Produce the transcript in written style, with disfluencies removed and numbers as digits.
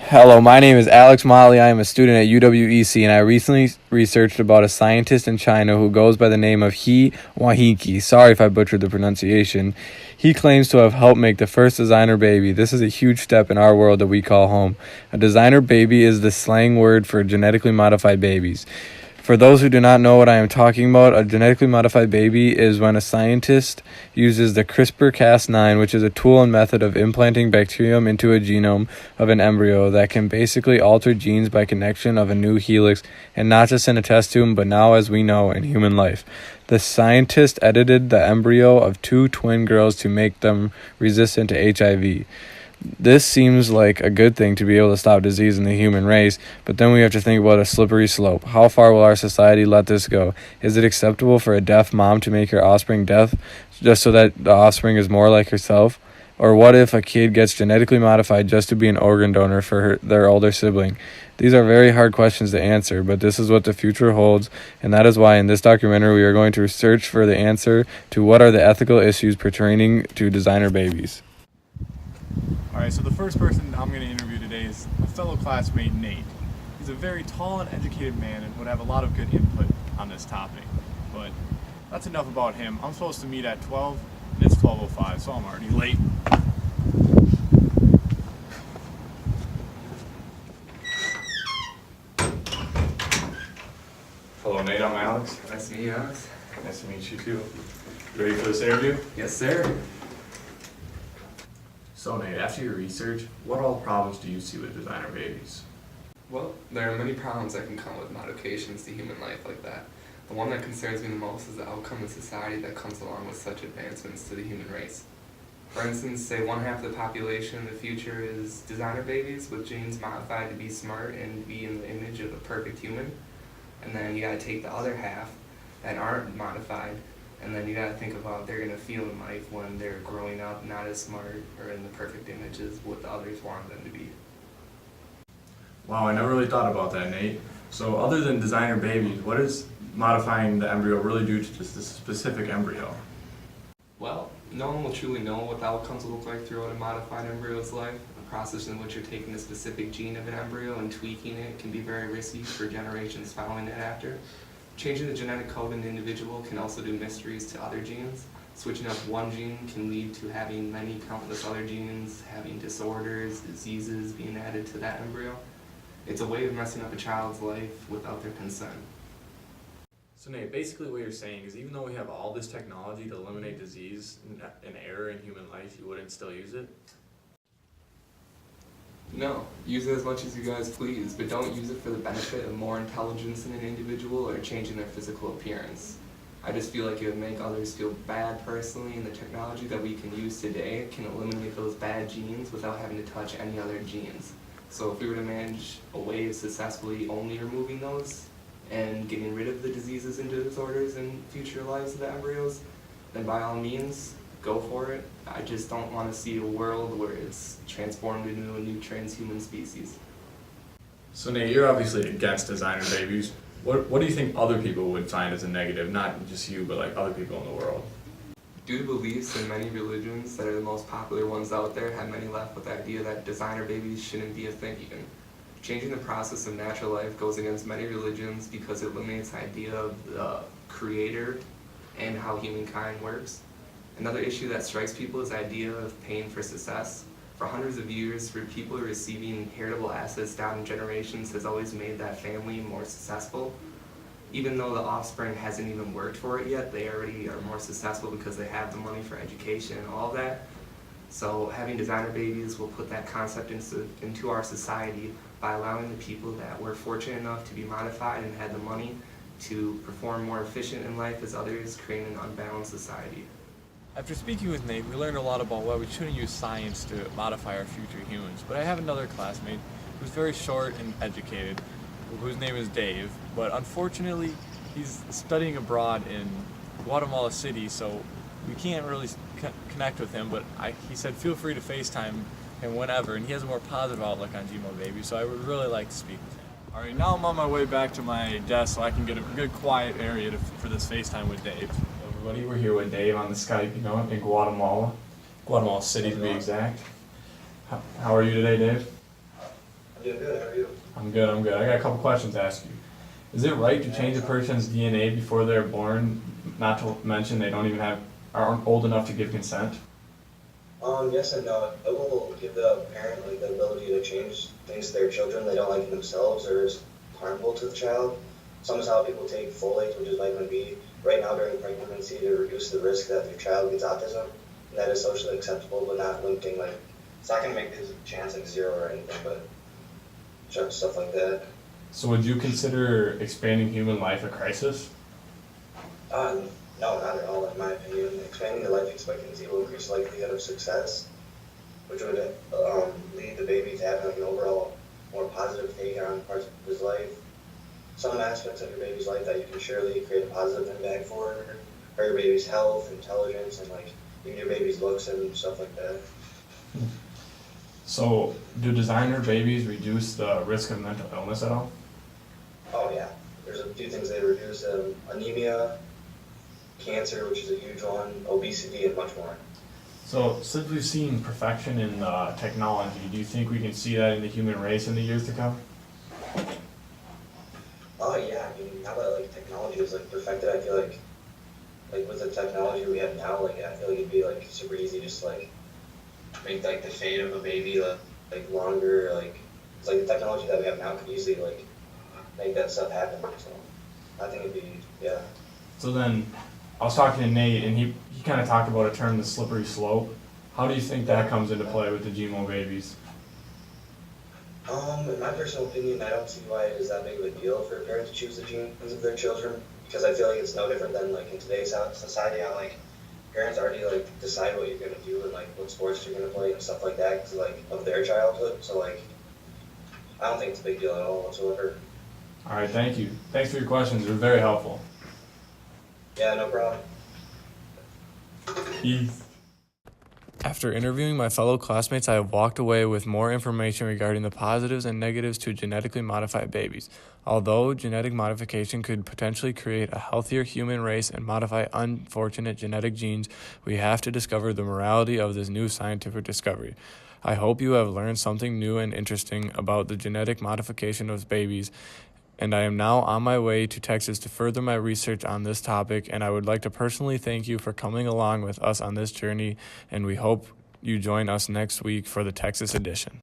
Hello, my name is Alex Molly. I am a student at UWEC, and I recently researched about a scientist in China who goes by the name of He Wahiki. Sorry if I butchered the pronunciation. He claims to have helped make the first designer baby. This is a huge step in our world that we call home. A designer baby is the slang word for genetically modified babies. For those who do not know what I am talking about, a genetically modified baby is when a scientist uses the CRISPR-Cas9, which is a tool and method of implanting bacterium into a genome of an embryo that can basically alter genes by connection of a new helix, and not just in a test tube, but now, as we know, in human life. The scientist edited the embryo of two twin girls to make them resistant to HIV. This seems like a good thing to be able to stop disease in the human race, but then we have to think about a slippery slope. How far will our society let this go? Is it acceptable for a deaf mom to make her offspring deaf just so that the offspring is more like herself? Or what if a kid gets genetically modified just to be an organ donor for their older sibling? These are very hard questions to answer, but this is what the future holds, and that is why in this documentary we are going to search for the answer to what are the ethical issues pertaining to designer babies. Alright, so the first person I'm going to interview today is a fellow classmate, Nate. He's a very tall and educated man and would have a lot of good input on this topic. But that's enough about him. I'm supposed to meet at 12, and it's 12:05, so I'm already late. Hello, Nate. I'm Alex. Nice to meet you, Alex. Nice to meet you, too. You ready for this interview? Yes, sir. So, Nate, after your research, what all problems do you see with designer babies? Well, there are many problems that can come with modifications to human life like that. The one that concerns me the most is the outcome of society that comes along with such advancements to the human race. For instance, say one half of the population in the future is designer babies with genes modified to be smart and be in the image of a perfect human. And then you gotta take the other half that aren't modified, and then you gotta think about how they're gonna feel in life when they're growing up not as smart or in the perfect images what the others want them to be. Wow, I never really thought about that, Nate. So other than designer babies, what does modifying the embryo really do to just this specific embryo? Well, no one will truly know what the outcomes will look like throughout a modified embryo's life. The process in which you're taking a specific gene of an embryo and tweaking it can be very risky for generations following it after. Changing the genetic code in an individual can also do mysteries to other genes. Switching up one gene can lead to having many countless other genes, having disorders, diseases being added to that embryo. It's a way of messing up a child's life without their consent. So Nate, basically what you're saying is even though we have all this technology to eliminate disease and error in human life, you wouldn't still use it? No, use it as much as you guys please, but don't use it for the benefit of more intelligence in an individual or changing their physical appearance. I just feel like it would make others feel bad personally, and the technology that we can use today can eliminate those bad genes without having to touch any other genes. So if we were to manage a way of successfully only removing those and getting rid of the diseases and disorders in future lives of the embryos, then by all means, go for it. I just don't want to see a world where it's transformed into a new transhuman species. So Nate, you're obviously against designer babies. What do you think other people would find as a negative? Not just you, but like other people in the world. Due to beliefs in many religions that are the most popular ones out there, have many left with the idea that designer babies shouldn't be a thing even. Changing the process of natural life goes against many religions because it eliminates the idea of the creator and how humankind works. Another issue that strikes people is the idea of paying for success. For hundreds of years, for people receiving heritable assets down in generations has always made that family more successful. Even though the offspring hasn't even worked for it yet, they already are more successful because they have the money for education and all that. So having designer babies will put that concept into our society by allowing the people that were fortunate enough to be modified and had the money to perform more efficient in life as others, creating an unbalanced society. After speaking with Nate, we learned a lot about why we shouldn't use science to modify our future humans. But I have another classmate who's very short and educated, whose name is Dave. But unfortunately, he's studying abroad in Guatemala City, so we can't really connect with him. But he said feel free to FaceTime him whenever, and he has a more positive outlook on Gmobabies, so I would really like to speak with him. All right, now I'm on my way back to my desk so I can get a good quiet area for this FaceTime with Dave. Everybody, we're here with Dave on the Skype, in Guatemala City to be exact. How are you today, Dave? I'm doing good. How are you? I'm good. I got a couple questions to ask you. Is it right to change a person's DNA before they're born? Not to mention they don't even aren't old enough to give consent. Yes and no. It will give the parent like the ability to change things to their children they don't like in themselves or is harmful to the child. Some is how people take folate, which is vitamin B, right now during pregnancy to reduce the risk that your child gets autism. And that is socially acceptable, but not limiting like it's not gonna make the chance like zero or anything, but just stuff like that. So would you consider expanding human life a crisis? No, not at all, in my opinion. Expanding the life expectancy will increase the likelihood of success, which would lead the baby to having like, an overall more positive take on parts of his life. Some aspects of your baby's life that you can surely create a positive impact for are your baby's health, intelligence, and like even your baby's looks and stuff like that. So do designer babies reduce the risk of mental illness at all? Oh yeah, there's a few things they reduce: anemia, cancer, which is a huge one, obesity, and much more. So since we've seen perfection in technology, do you think we can see that in the human race in the years to come? Oh yeah, I mean now that like technology is like perfected, I feel like with the technology we have now, like I feel like it'd be like super easy just like make like the fate of a baby like longer, like it's like the technology that we have now could easily like make that stuff happen. So I think it'd be yeah. So then, I was talking to Nate, and he kind of talked about a term, the slippery slope. How do you think that comes into play with the Gmobabies? In my personal opinion, I don't see why it is that big of a deal for a parent to choose the genes of their children because I feel like it's no different than like in today's society how like parents already like decide what you're gonna do and like what sports you're gonna play and stuff like that because like of their childhood. So like I don't think it's a big deal at all whatsoever. All right, thank you. Thanks for your questions. They're very helpful. Yeah, no problem. Peace. After interviewing my fellow classmates, I have walked away with more information regarding the positives and negatives to genetically modified babies. Although genetic modification could potentially create a healthier human race and modify unfortunate genetic genes, we have to discover the morality of this new scientific discovery. I hope you have learned something new and interesting about the genetic modification of babies, and I am now on my way to Texas to further my research on this topic, and I would like to personally thank you for coming along with us on this journey, and we hope you join us next week for the Texas edition.